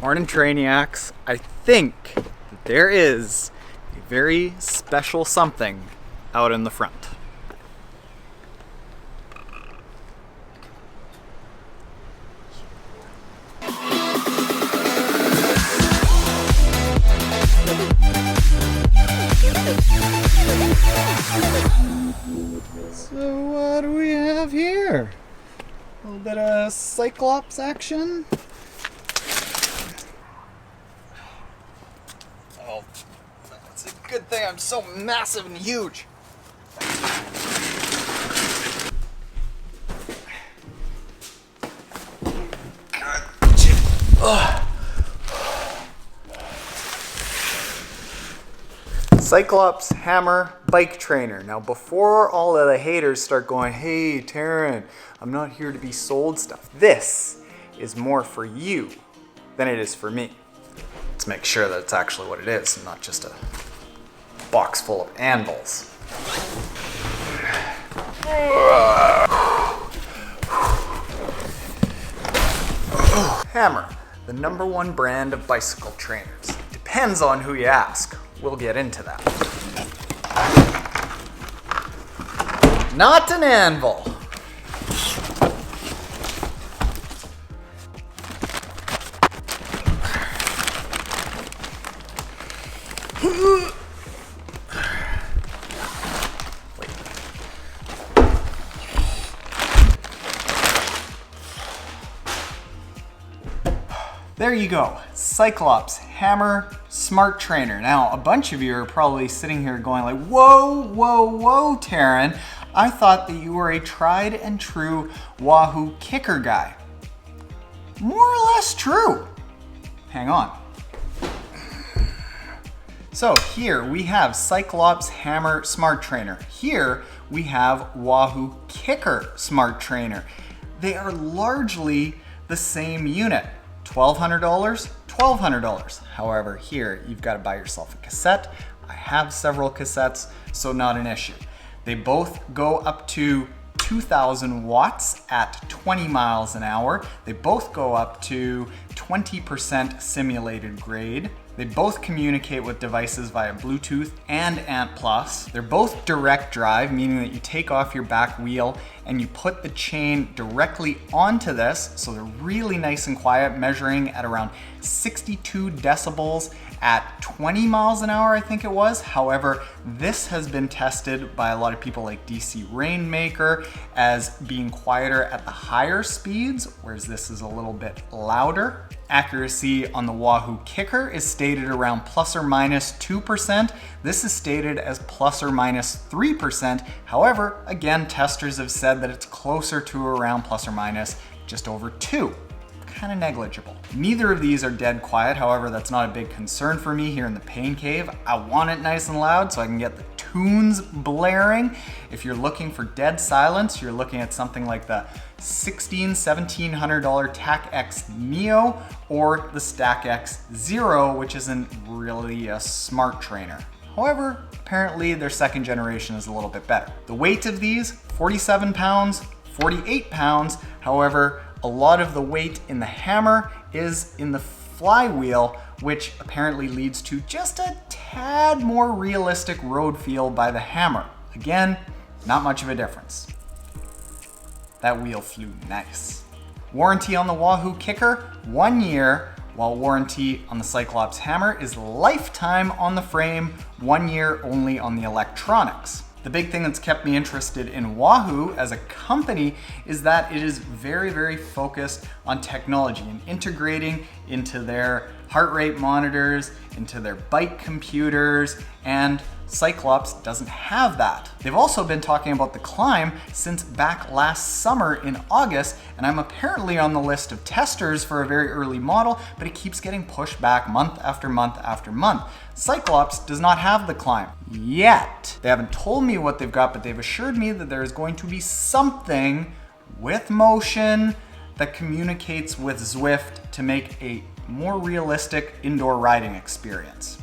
Morning, Trainiacs. I think that there is a very special something out in the front. So what do we have here? A little bit of Cyclops action. Oh, it's a good thing I'm so massive and huge. CycleOps Hammer bike trainer. Now before all of the haters start going, hey Taren, I'm not here to be sold stuff. This is more for you than it is for me. Let's make sure that it's actually what it is and not just a box full of anvils. Hammer, the #1 brand of bicycle trainers. Depends on who you ask. We'll get into that. Not an anvil. There you go, CycleOps Hammer Smart Trainer. Now, a bunch of you are probably sitting here going like, whoa, whoa, whoa, Taren. I thought that you were a tried and true Wahoo Kickr guy. More or less true. Hang on. So here we have CycleOps Hammer Smart Trainer. Here we have Wahoo Kickr Smart Trainer. They are largely the same unit. $1,200, $1,200. However, here you've got to buy yourself a cassette. I have several cassettes, so not an issue. They both go up to 2,000 watts at 20 miles an hour. They both go up to 20% simulated grade. They both communicate with devices via Bluetooth and ANT+. They're both direct drive, meaning that you take off your back wheel and you put the chain directly onto this, so they're really nice and quiet, measuring at around 62 decibels at 20 miles an hour, I think it was. However, this has been tested by a lot of people like DC Rainmaker as being quieter at the higher speeds, whereas this is a little bit louder. Accuracy on the Wahoo Kickr is stated around plus or minus 2%. This is stated as plus or minus 3%. However, again, testers have said that it's closer to around plus or minus just over 2. Kind of negligible. Neither of these are dead quiet. However, that's not a big concern for me here in the pain cave. I want it nice and loud so I can get the tunes blaring. If you're looking for dead silence, you're looking at something like the $1,700 TAC X Neo or the Stack X Zero, which isn't really a smart trainer. However, apparently their second generation is a little bit better. The weight of these, 47 pounds, 48 pounds. However, a lot of the weight in the hammer is in the flywheel, which apparently leads to just a tad more realistic road feel by the hammer. Again, not much of a difference. That wheel flew nice. Warranty on the Wahoo Kickr, 1 year, while warranty on the CycleOps Hammer is lifetime on the frame, 1 year only on the electronics. The big thing that's kept me interested in Wahoo as a company is that it is very, very focused on technology and integrating into their heart rate monitors, into their bike computers, and CycleOps doesn't have that. They've also been talking about the climb since back last summer in August, and I'm apparently on the list of testers for a very early model, but it keeps getting pushed back month after month after month. CycleOps does not have the climb yet. They haven't told me what they've got, but they've assured me that there is going to be something with motion that communicates with Zwift to make a more realistic indoor riding experience.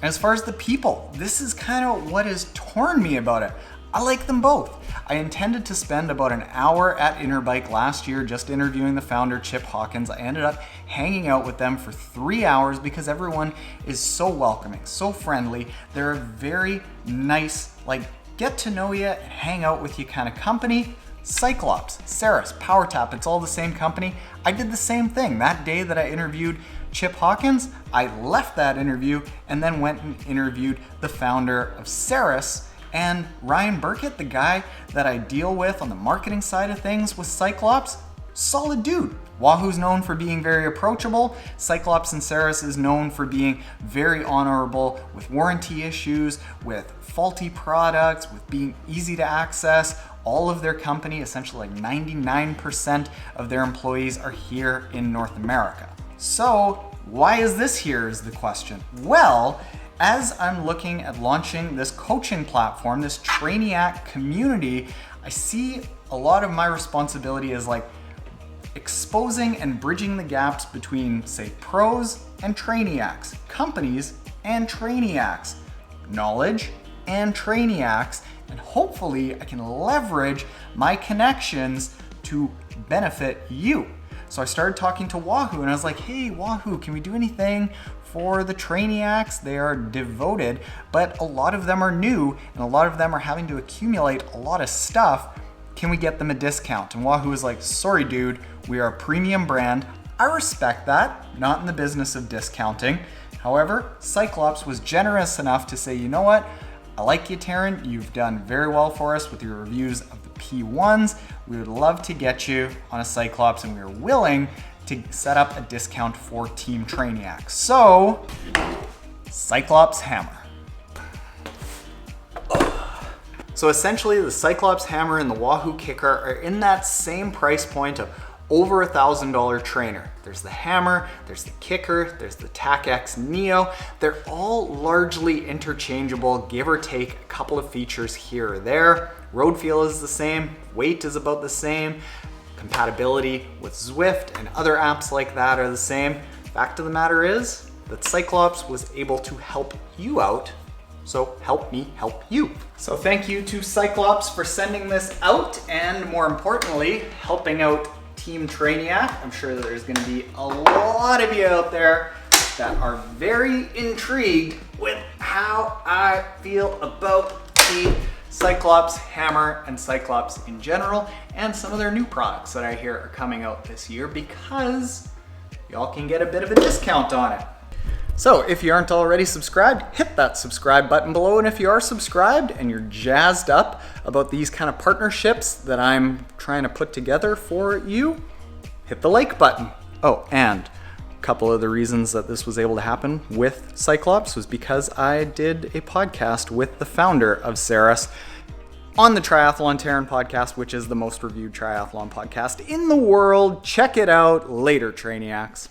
As far as the people, this is kind of what has torn me about it. I like them both. I intended to spend about an hour at Interbike last year just interviewing the founder, Chip Hawkins. I ended up hanging out with them for 3 hours because everyone is so welcoming, so friendly. They're a very nice, get to know you and hang out with you kind of company. CycleOps, Ceres, PowerTap, it's all the same company. I did the same thing. That day that I interviewed Chip Hawkins, I left that interview and then went and interviewed the founder of Ceres. And Ryan Burkett, the guy that I deal with on the marketing side of things with CycleOps, solid dude. Wahoo's known for being very approachable. CycleOps and Ceres is known for being very honorable with warranty issues, with faulty products, with being easy to access. All of their company, essentially 99% of their employees are here in North America. So why is this here is the question. Well, as I'm looking at launching this coaching platform, this Trainiac community, I see a lot of my responsibility as exposing and bridging the gaps between, say, pros and Trainiacs, companies and Trainiacs, knowledge and Trainiacs, and hopefully I can leverage my connections to benefit you. So I started talking to Wahoo and I was like, hey, Wahoo, can we do anything for the Trainiacs? They are devoted, but a lot of them are new and a lot of them are having to accumulate a lot of stuff. Can we get them a discount? And Wahoo is like, sorry, dude, we are a premium brand. I respect that, not in the business of discounting. However, CycleOps was generous enough to say, you know what? I like you, Taren. You've done very well for us with your reviews of the P1s. We would love to get you on a CycleOps, and we are willing to set up a discount for Team Trainiac. So, CycleOps Hammer. So essentially, the CycleOps Hammer and the Wahoo Kickr are in that same price point of over $1,000 trainer. There's the Hammer, there's the Kickr, there's the TacX Neo. They're all largely interchangeable, give or take a couple of features here or there. Road feel is the same, weight is about the same, compatibility with Zwift and other apps like that are the same. Fact of the matter is that CycleOps was able to help you out, so help me help you. So thank you to CycleOps for sending this out and, more importantly, helping out Team Trainiac. I'm sure that there's gonna be a lot of you out there that are very intrigued with how I feel about the CycleOps Hammer and CycleOps in general, and some of their new products that I hear are coming out this year, because y'all can get a bit of a discount on it. So if you aren't already subscribed, hit that subscribe button below. And if you are subscribed and you're jazzed up about these kind of partnerships that I'm trying to put together for you, hit the like button. Oh, and a couple of the reasons that this was able to happen with CycleOps was because I did a podcast with the founder of Ceres on the Triathlon Taren podcast, which is the most reviewed triathlon podcast in the world. Check it out later, Trainiacs.